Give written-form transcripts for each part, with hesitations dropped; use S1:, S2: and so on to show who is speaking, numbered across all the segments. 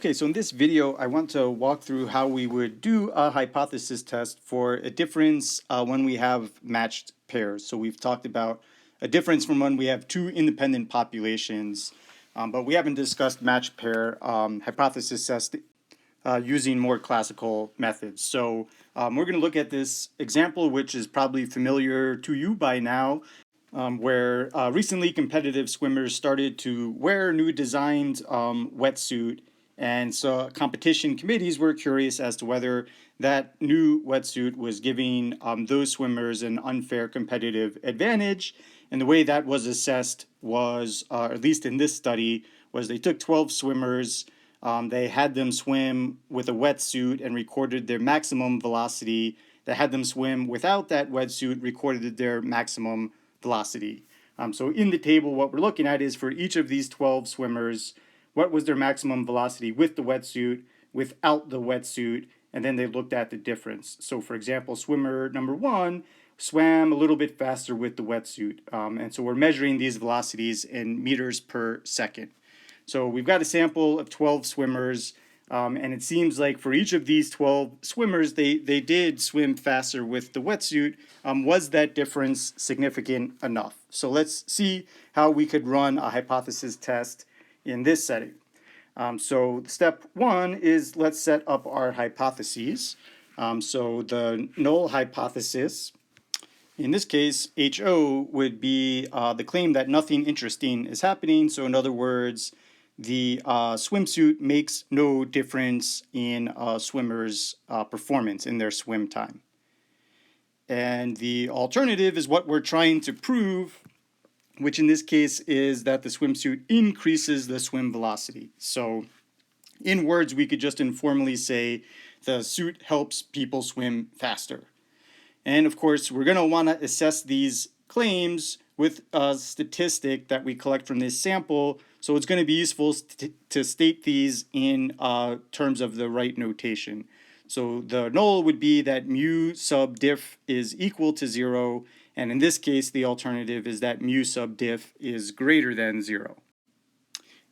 S1: Okay, so in this video, I want to walk through how we would do a hypothesis test for a difference when we have matched pairs. So we've talked about a difference from when we have two independent populations, but we haven't discussed matched pair hypothesis test using more classical methods. So we're going to look at this example, which is probably familiar to you by now, where recently competitive swimmers started to wear new designed wetsuit, and so competition committees were curious as to whether that new wetsuit was giving those swimmers an unfair competitive advantage. And the way that was assessed was, at least in this study, was they took 12 swimmers, they had them swim with a wetsuit and recorded their maximum velocity. They had them swim without that wetsuit, recorded their maximum velocity. So in the table, what we're looking at is for each of these 12 swimmers, what was their maximum velocity with the wetsuit, without the wetsuit, and then they looked at the difference. So for example, swimmer number one swam a little bit faster with the wetsuit. And so we're measuring these velocities in meters per second. So we've got a sample of 12 swimmers, and it seems like for each of these 12 swimmers, they did swim faster with the wetsuit. Was that difference significant enough? So let's see how we could run a hypothesis test in this setting. So step one is let's set up our hypotheses. So the null hypothesis, in this case, HO would be the claim that nothing interesting is happening. So in other words, the swimsuit makes no difference in a swimmer's performance in their swim time. And the alternative is what we're trying to prove, which in this case is that the swimsuit increases the swim velocity. So in words, we could just informally say the suit helps people swim faster. And of course, we're going to want to assess these claims with a statistic that we collect from this sample. So it's going to be useful to state these in terms of the right notation. So the null would be that mu sub diff is equal to 0. And in this case, the alternative is that mu sub diff is greater than 0.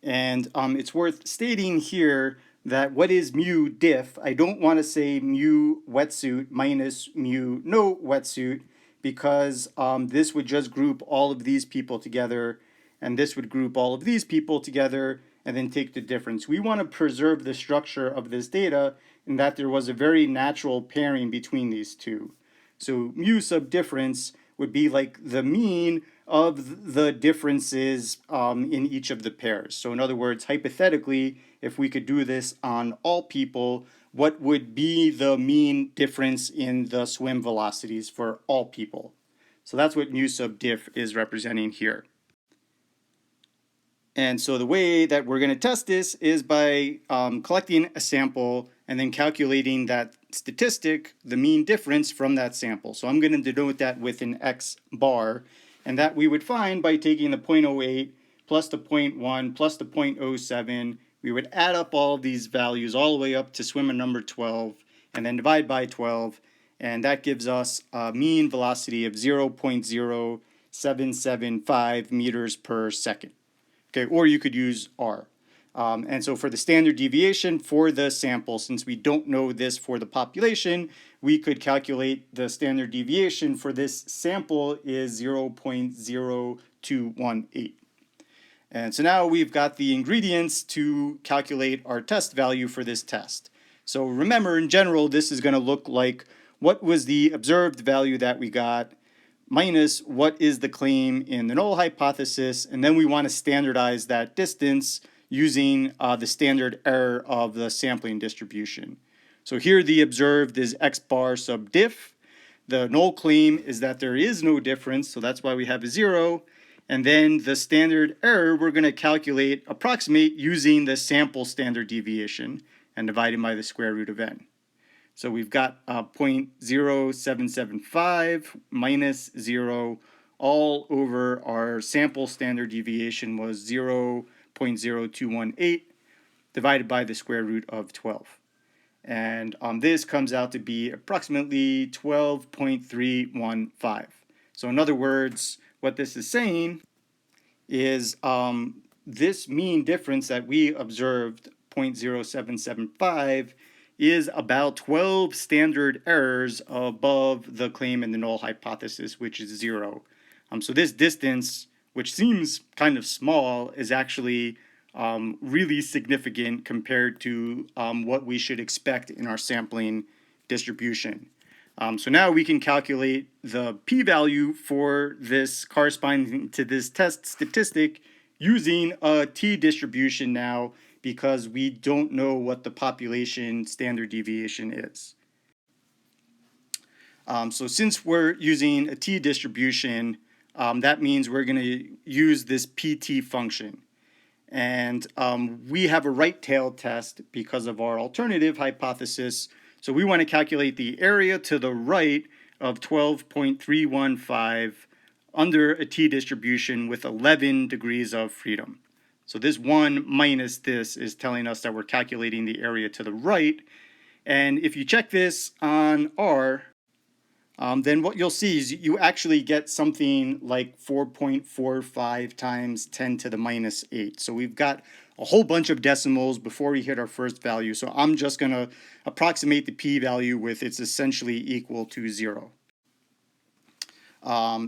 S1: And it's worth stating here that what is mu diff? I don't want to say mu wetsuit minus mu no wetsuit, because this would just group all of these people together, and this would group all of these people together, and then take the difference. We want to preserve the structure of this data in that there was a very natural pairing between these two. So mu sub difference would be like the mean of the differences in each of the pairs. So in other words, hypothetically, if we could do this on all people, what would be the mean difference in the swim velocities for all people? So that's what mu sub diff is representing here. And so the way that we're going to test this is by collecting a sample and then calculating that statistic, the mean difference from that sample. So I'm going to denote that with an X bar, and that we would find by taking the 0.08 plus the 0.1 plus the 0.07. We would add up all of these values all the way up to swimmer number 12, and then divide by 12, and that gives us a mean velocity of 0.0775 meters per second. Okay, or you could use R. And so for the standard deviation for the sample, since we don't know this for the population, we could calculate the standard deviation for this sample is 0.0218. And so now we've got the ingredients to calculate our test value for this test. So remember, in general, this is going to look like what was the observed value that we got minus what is the claim in the null hypothesis, and then we want to standardize that distance using the standard error of the sampling distribution. So here the observed is x bar sub diff. The null claim is that there is no difference, so that's why we have a 0. And then the standard error we're going to approximate using the sample standard deviation and dividing by the square root of n. So we've got 0.0775 minus 0 all over our sample standard deviation was 0.0218 divided by the square root of 12. And this comes out to be approximately 12.315. So in other words, what this is saying is this mean difference that we observed 0.0775 is about 12 standard errors above the claim in the null hypothesis, which is 0. So this distance, which seems kind of small, is actually really significant compared to what we should expect in our sampling distribution. So now we can calculate the p-value for this corresponding to this test statistic using a t-distribution now, because we don't know what the population standard deviation is. So since we're using a t-distribution, that means we're going to use this pt function. And we have a right-tailed test because of our alternative hypothesis. So we want to calculate the area to the right of 12.315 under a t-distribution with 11 degrees of freedom. So this 1 minus this is telling us that we're calculating the area to the right. And if you check this on R, then what you'll see is you actually get something like 4.45 times 10 to the minus 8. So we've got a whole bunch of decimals before we hit our first value. So I'm just going to approximate the p-value with it's essentially equal to 0.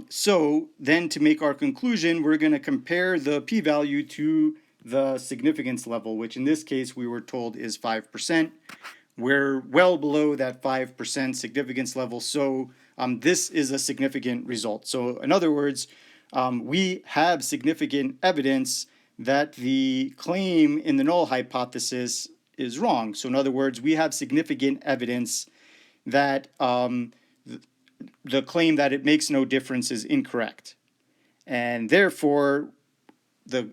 S1: So then to make our conclusion, we're going to compare the p-value to the significance level, which in this case we were told is 5%. We're well below that 5% significance level, so this is a significant result. So in other words, we have significant evidence that the claim in the null hypothesis is wrong. So in other words, we have significant evidence that the claim that it makes no difference is incorrect. And therefore, the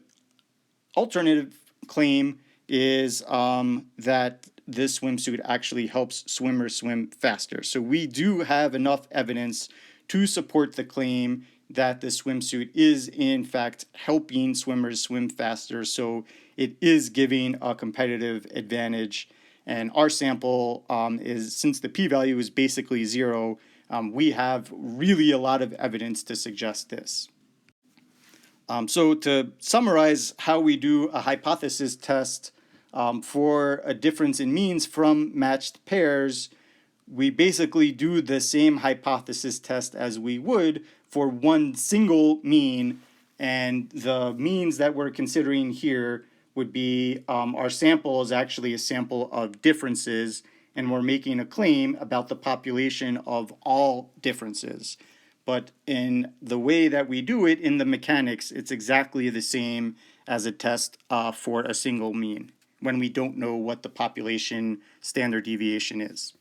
S1: alternative claim is that this swimsuit actually helps swimmers swim faster. So we do have enough evidence to support the claim that the swimsuit is in fact helping swimmers swim faster. So it is giving a competitive advantage. And our sample is, since the p-value is basically 0, we have really a lot of evidence to suggest this. So to summarize how we do a hypothesis test for a difference in means from matched pairs, we basically do the same hypothesis test as we would for one single mean, and the means that we're considering here would be our sample is actually a sample of differences, and we're making a claim about the population of all differences. But in the way that we do it in the mechanics, it's exactly the same as a test for a single mean when we don't know what the population standard deviation is.